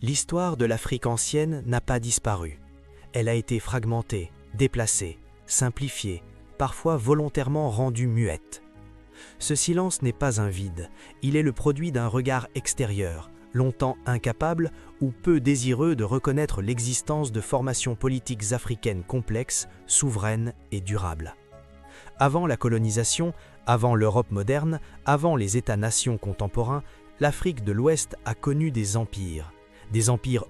L'histoire de l'Afrique ancienne n'a pas disparu. Elle a été fragmentée, déplacée, simplifiée, parfois volontairement rendue muette. Ce silence n'est pas un vide, il est le produit d'un regard extérieur, longtemps incapable ou peu désireux de reconnaître l'existence de formations politiques africaines complexes, souveraines et durables. Avant la colonisation, avant l'Europe moderne, avant les États-nations contemporains, l'Afrique de l'Ouest a connu des empires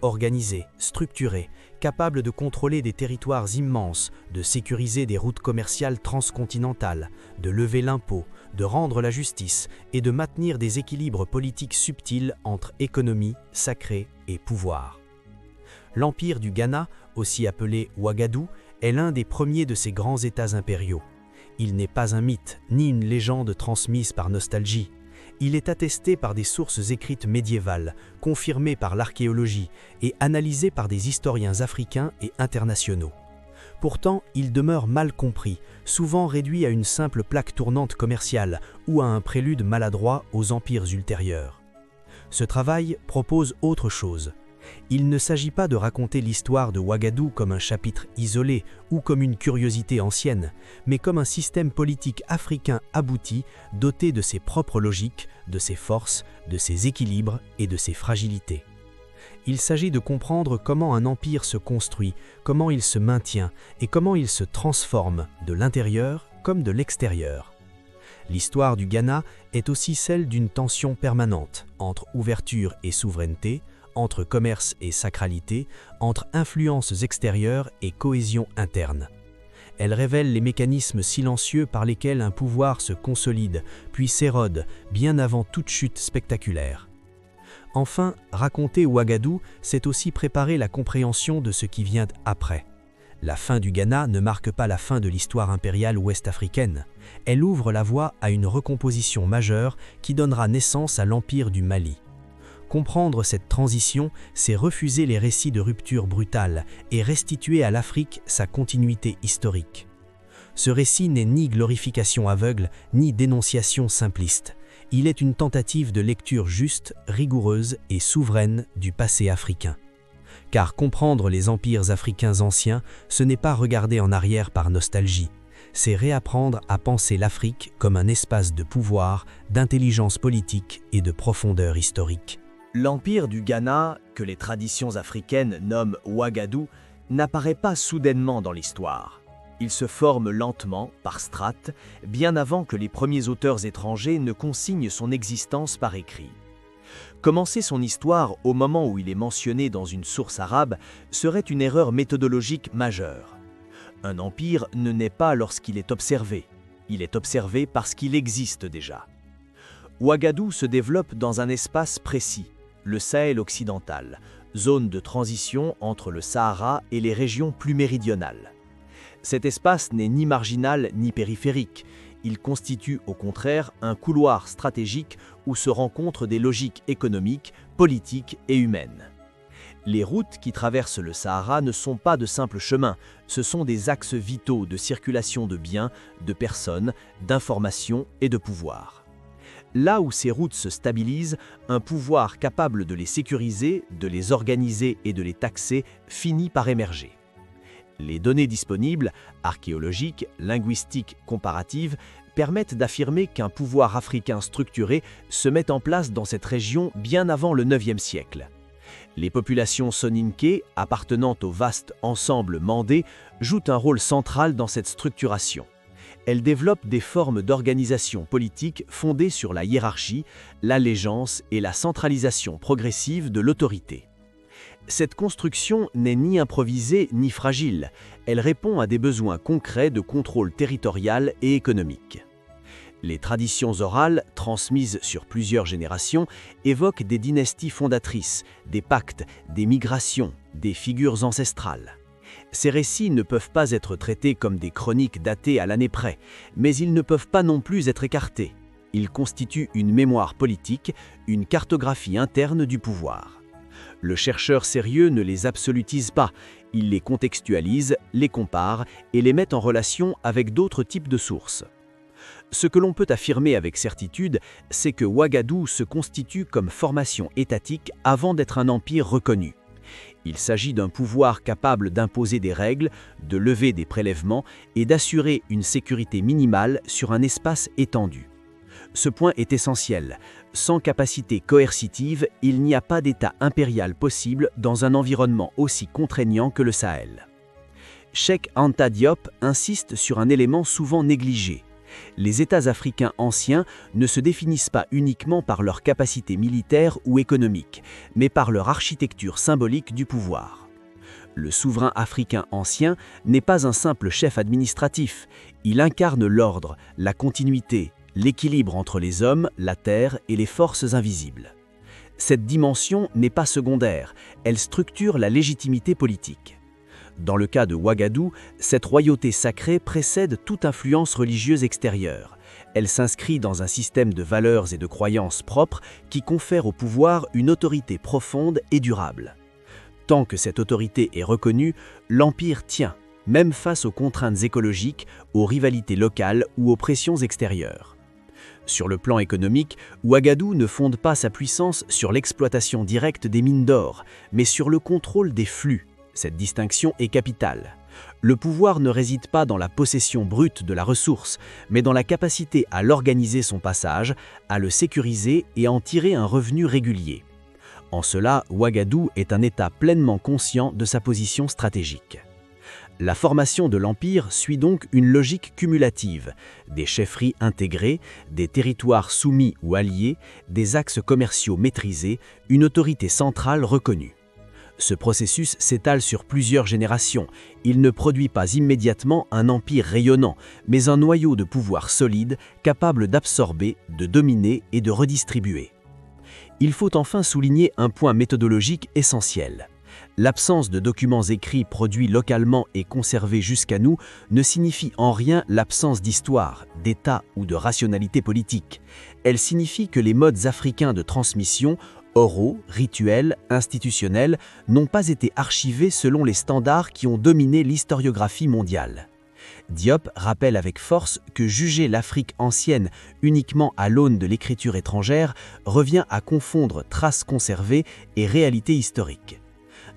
organisés, structurés, capables de contrôler des territoires immenses, de sécuriser des routes commerciales transcontinentales, de lever l'impôt, de rendre la justice et de maintenir des équilibres politiques subtils entre économie, sacré et pouvoir. L'Empire du Ghana, aussi appelé Ouagadougou, est l'un des premiers de ces grands États impériaux. Il n'est pas un mythe, ni une légende transmise par nostalgie. Il est attesté par des sources écrites médiévales, confirmées par l'archéologie et analysées par des historiens africains et internationaux. Pourtant, il demeure mal compris, souvent réduit à une simple plaque tournante commerciale ou à un prélude maladroit aux empires ultérieurs. Ce travail propose autre chose. Il ne s'agit pas de raconter l'histoire de Ouagadougou comme un chapitre isolé ou comme une curiosité ancienne, mais comme un système politique africain abouti, doté de ses propres logiques, de ses forces, de ses équilibres et de ses fragilités. Il s'agit de comprendre comment un empire se construit, comment il se maintient et comment il se transforme de l'intérieur comme de l'extérieur. L'histoire du Ghana est aussi celle d'une tension permanente entre ouverture et souveraineté, entre commerce et sacralité, entre influences extérieures et cohésion interne. Elle révèle les mécanismes silencieux par lesquels un pouvoir se consolide, puis s'érode, bien avant toute chute spectaculaire. Enfin, raconter Ouagadougou, c'est aussi préparer la compréhension de ce qui vient après. La fin du Ghana ne marque pas la fin de l'histoire impériale ouest-africaine. Elle ouvre la voie à une recomposition majeure qui donnera naissance à l'Empire du Mali. Comprendre cette transition, c'est refuser les récits de rupture brutale et restituer à l'Afrique sa continuité historique. Ce récit n'est ni glorification aveugle, ni dénonciation simpliste. Il est une tentative de lecture juste, rigoureuse et souveraine du passé africain. Car comprendre les empires africains anciens, ce n'est pas regarder en arrière par nostalgie. C'est réapprendre à penser l'Afrique comme un espace de pouvoir, d'intelligence politique et de profondeur historique. L'Empire du Ghana, que les traditions africaines nomment Ouagadougou, n'apparaît pas soudainement dans l'histoire. Il se forme lentement, par strates, bien avant que les premiers auteurs étrangers ne consignent son existence par écrit. Commencer son histoire au moment où il est mentionné dans une source arabe serait une erreur méthodologique majeure. Un empire ne naît pas lorsqu'il est observé. Il est observé parce qu'il existe déjà. Ouagadougou se développe dans un espace précis, le Sahel occidental, zone de transition entre le Sahara et les régions plus méridionales. Cet espace n'est ni marginal ni périphérique, il constitue au contraire un couloir stratégique où se rencontrent des logiques économiques, politiques et humaines. Les routes qui traversent le Sahara ne sont pas de simples chemins, ce sont des axes vitaux de circulation de biens, de personnes, d'informations et de pouvoir. Là où ces routes se stabilisent, un pouvoir capable de les sécuriser, de les organiser et de les taxer finit par émerger. Les données disponibles, archéologiques, linguistiques, comparatives, permettent d'affirmer qu'un pouvoir africain structuré se met en place dans cette région bien avant le IXe siècle. Les populations soninké, appartenant au vaste ensemble mandé, jouent un rôle central dans cette structuration. Elles développent des formes d'organisation politique fondées sur la hiérarchie, l'allégeance et la centralisation progressive de l'autorité. Cette construction n'est ni improvisée ni fragile, elle répond à des besoins concrets de contrôle territorial et économique. Les traditions orales, transmises sur plusieurs générations, évoquent des dynasties fondatrices, des pactes, des migrations, des figures ancestrales. Ces récits ne peuvent pas être traités comme des chroniques datées à l'année près, mais ils ne peuvent pas non plus être écartés. Ils constituent une mémoire politique, une cartographie interne du pouvoir. Le chercheur sérieux ne les absolutise pas, il les contextualise, les compare et les met en relation avec d'autres types de sources. Ce que l'on peut affirmer avec certitude, c'est que Ouagadougou se constitue comme formation étatique avant d'être un empire reconnu. Il s'agit d'un pouvoir capable d'imposer des règles, de lever des prélèvements et d'assurer une sécurité minimale sur un espace étendu. Ce point est essentiel. Sans capacité coercitive, il n'y a pas d'État impérial possible dans un environnement aussi contraignant que le Sahel. Cheikh Anta Diop insiste sur un élément souvent négligé. Les États africains anciens ne se définissent pas uniquement par leur capacité militaire ou économique, mais par leur architecture symbolique du pouvoir. Le souverain africain ancien n'est pas un simple chef administratif, il incarne l'ordre, la continuité, l'équilibre entre les hommes, la terre et les forces invisibles. Cette dimension n'est pas secondaire, elle structure la légitimité politique. Dans le cas de Ouagadougou, cette royauté sacrée précède toute influence religieuse extérieure. Elle s'inscrit dans un système de valeurs et de croyances propres qui confère au pouvoir une autorité profonde et durable. Tant que cette autorité est reconnue, l'empire tient, même face aux contraintes écologiques, aux rivalités locales ou aux pressions extérieures. Sur le plan économique, Ouagadougou ne fonde pas sa puissance sur l'exploitation directe des mines d'or, mais sur le contrôle des flux. Cette distinction est capitale. Le pouvoir ne réside pas dans la possession brute de la ressource, mais dans la capacité à l'organiser son passage, à le sécuriser et à en tirer un revenu régulier. En cela, Ouagadougou est un État pleinement conscient de sa position stratégique. La formation de l'Empire suit donc une logique cumulative, des chefferies intégrées, des territoires soumis ou alliés, des axes commerciaux maîtrisés, une autorité centrale reconnue. Ce processus s'étale sur plusieurs générations. Il ne produit pas immédiatement un empire rayonnant, mais un noyau de pouvoir solide, capable d'absorber, de dominer et de redistribuer. Il faut enfin souligner un point méthodologique essentiel. L'absence de documents écrits produits localement et conservés jusqu'à nous ne signifie en rien l'absence d'histoire, d'état ou de rationalité politique. Elle signifie que les modes africains de transmission, oraux, rituels, institutionnels, n'ont pas été archivés selon les standards qui ont dominé l'historiographie mondiale. Diop rappelle avec force que juger l'Afrique ancienne uniquement à l'aune de l'écriture étrangère revient à confondre traces conservées et réalité historique.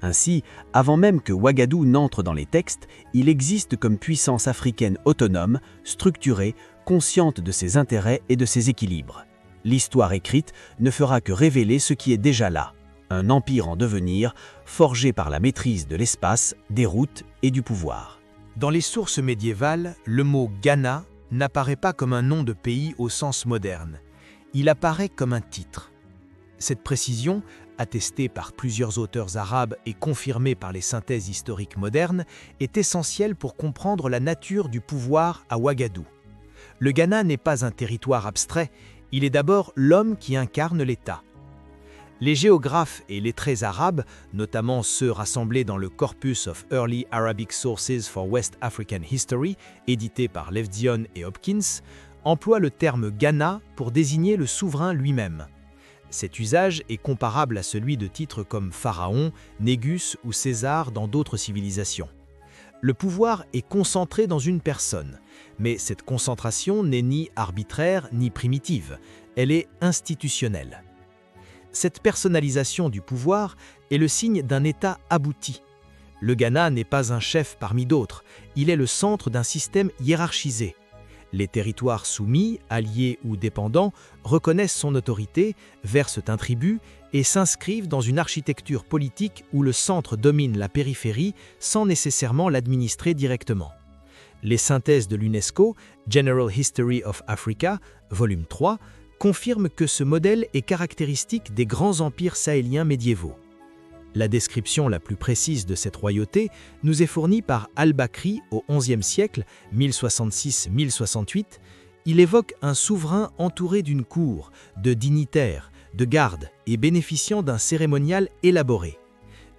Ainsi, avant même que Ouagadougou n'entre dans les textes, il existe comme puissance africaine autonome, structurée, consciente de ses intérêts et de ses équilibres. L'histoire écrite ne fera que révéler ce qui est déjà là, un empire en devenir, forgé par la maîtrise de l'espace, des routes et du pouvoir. Dans les sources médiévales, le mot Ghana n'apparaît pas comme un nom de pays au sens moderne. Il apparaît comme un titre. Cette précision, attestée par plusieurs auteurs arabes et confirmée par les synthèses historiques modernes, est essentielle pour comprendre la nature du pouvoir à Ouagadougou. Le Ghana n'est pas un territoire abstrait, il est d'abord l'homme qui incarne l'État. Les géographes et lettrés arabes, notamment ceux rassemblés dans le Corpus of Early Arabic Sources for West African History, édité par Levdion et Hopkins, emploient le terme Ghana pour désigner le souverain lui-même. Cet usage est comparable à celui de titres comme Pharaon, Négus ou César dans d'autres civilisations. Le pouvoir est concentré dans une personne, mais cette concentration n'est ni arbitraire ni primitive, elle est institutionnelle. Cette personnalisation du pouvoir est le signe d'un État abouti. Le Ghana n'est pas un chef parmi d'autres, il est le centre d'un système hiérarchisé. Les territoires soumis, alliés ou dépendants reconnaissent son autorité, versent un tribut et s'inscrivent dans une architecture politique où le centre domine la périphérie sans nécessairement l'administrer directement. Les synthèses de l'UNESCO, General History of Africa, volume 3, confirment que ce modèle est caractéristique des grands empires sahéliens médiévaux. La description la plus précise de cette royauté nous est fournie par Al-Bakri au XIe siècle, 1066-1068. Il évoque un souverain entouré d'une cour, de dignitaires, de gardes et bénéficiant d'un cérémonial élaboré.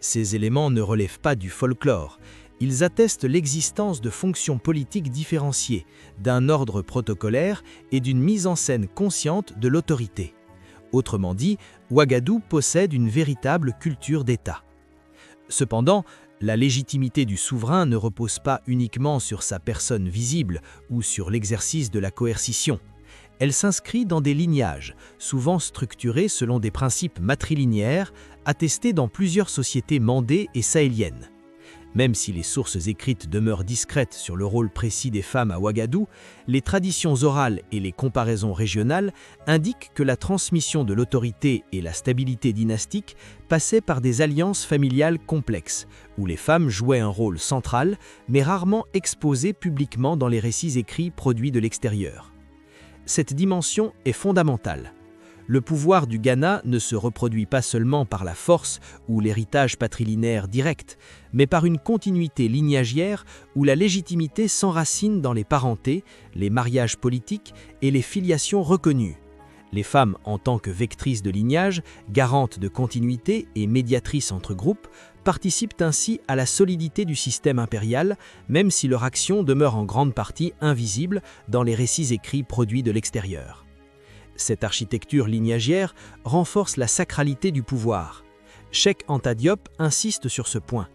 Ces éléments ne relèvent pas du folklore. Ils attestent l'existence de fonctions politiques différenciées, d'un ordre protocolaire et d'une mise en scène consciente de l'autorité. Autrement dit, Ouagadougou possède une véritable culture d'État. Cependant, La légitimité du souverain ne repose pas uniquement sur sa personne visible ou sur l'exercice de la coercition. Elle s'inscrit dans des lignages, souvent structurés selon des principes matrilinéaires, attestés dans plusieurs sociétés mandées et sahéliennes. Même si les sources écrites demeurent discrètes sur le rôle précis des femmes à Ouagadougou, les traditions orales et les comparaisons régionales indiquent que la transmission de l'autorité et la stabilité dynastique passaient par des alliances familiales complexes, où les femmes jouaient un rôle central, mais rarement exposées publiquement dans les récits écrits produits de l'extérieur. Cette dimension est fondamentale. Le pouvoir du Ghana ne se reproduit pas seulement par la force ou l'héritage patrilinéaire direct, mais par une continuité lignagière où la légitimité s'enracine dans les parentés, les mariages politiques et les filiations reconnues. Les femmes, en tant que vectrices de lignage, garantes de continuité et médiatrices entre groupes, participent ainsi à la solidité du système impérial, même si leur action demeure en grande partie invisible dans les récits écrits produits de l'extérieur. Cette architecture lignagière renforce la sacralité du pouvoir. Cheikh Anta Diop insiste sur ce point.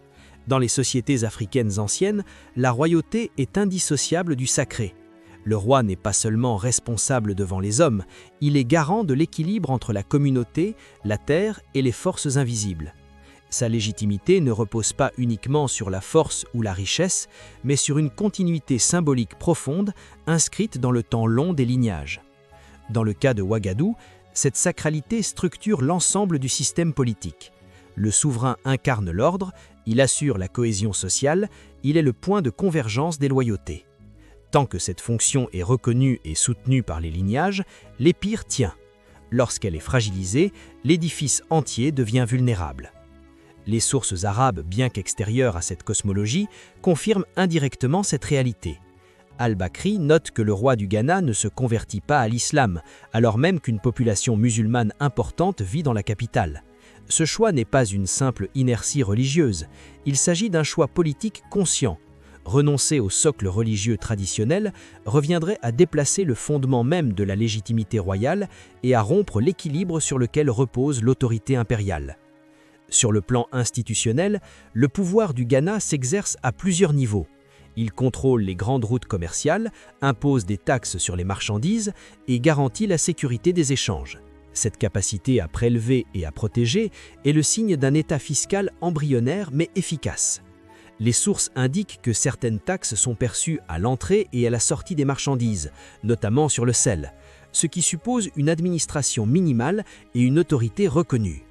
Dans les sociétés africaines anciennes, la royauté est indissociable du sacré. Le roi n'est pas seulement responsable devant les hommes, il est garant de l'équilibre entre la communauté, la terre et les forces invisibles. Sa légitimité ne repose pas uniquement sur la force ou la richesse, mais sur une continuité symbolique profonde inscrite dans le temps long des lignages. Dans le cas de Ouagadougou, cette sacralité structure l'ensemble du système politique. Le souverain incarne l'ordre, il assure la cohésion sociale, il est le point de convergence des loyautés. Tant que cette fonction est reconnue et soutenue par les lignages, l'épire tient. Lorsqu'elle est fragilisée, l'édifice entier devient vulnérable. Les sources arabes, bien qu'extérieures à cette cosmologie, confirment indirectement cette réalité. Al-Bakri note que le roi du Ghana ne se convertit pas à l'islam, alors même qu'une population musulmane importante vit dans la capitale. Ce choix n'est pas une simple inertie religieuse, il s'agit d'un choix politique conscient. Renoncer au socle religieux traditionnel reviendrait à déplacer le fondement même de la légitimité royale et à rompre l'équilibre sur lequel repose l'autorité impériale. Sur le plan institutionnel, le pouvoir du Ghana s'exerce à plusieurs niveaux. Il contrôle les grandes routes commerciales, impose des taxes sur les marchandises et garantit la sécurité des échanges. Cette capacité à prélever et à protéger est le signe d'un État fiscal embryonnaire mais efficace. Les sources indiquent que certaines taxes sont perçues à l'entrée et à la sortie des marchandises, notamment sur le sel, ce qui suppose une administration minimale et une autorité reconnue.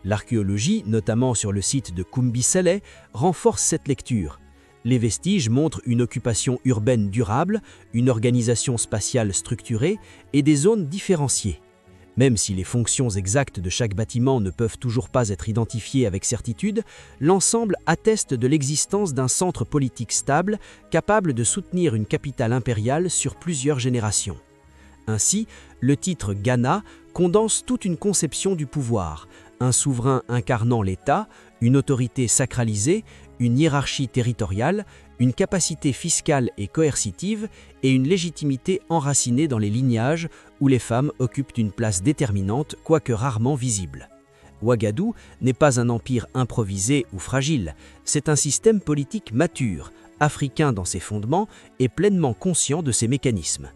L'archéologie, notamment sur le site de Koumbi Saleh, renforce cette lecture. Les vestiges montrent une occupation urbaine durable, une organisation spatiale structurée et des zones différenciées. Même si les fonctions exactes de chaque bâtiment ne peuvent toujours pas être identifiées avec certitude, l'ensemble atteste de l'existence d'un centre politique stable, capable de soutenir une capitale impériale sur plusieurs générations. Ainsi, le titre Ghana condense toute une conception du pouvoir, un souverain incarnant l'État, une autorité sacralisée, une hiérarchie territoriale, une capacité fiscale et coercitive et une légitimité enracinée dans les lignages où les femmes occupent une place déterminante, quoique rarement visible. Ouagadougou n'est pas un empire improvisé ou fragile, c'est un système politique mature, africain dans ses fondements et pleinement conscient de ses mécanismes.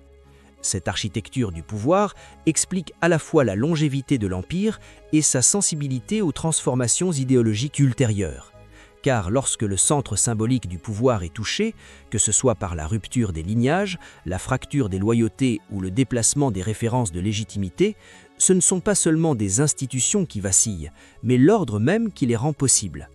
Cette architecture du pouvoir explique à la fois la longévité de l'empire et sa sensibilité aux transformations idéologiques ultérieures. Car lorsque le centre symbolique du pouvoir est touché, que ce soit par la rupture des lignages, la fracture des loyautés ou le déplacement des références de légitimité, ce ne sont pas seulement des institutions qui vacillent, mais l'ordre même qui les rend possibles.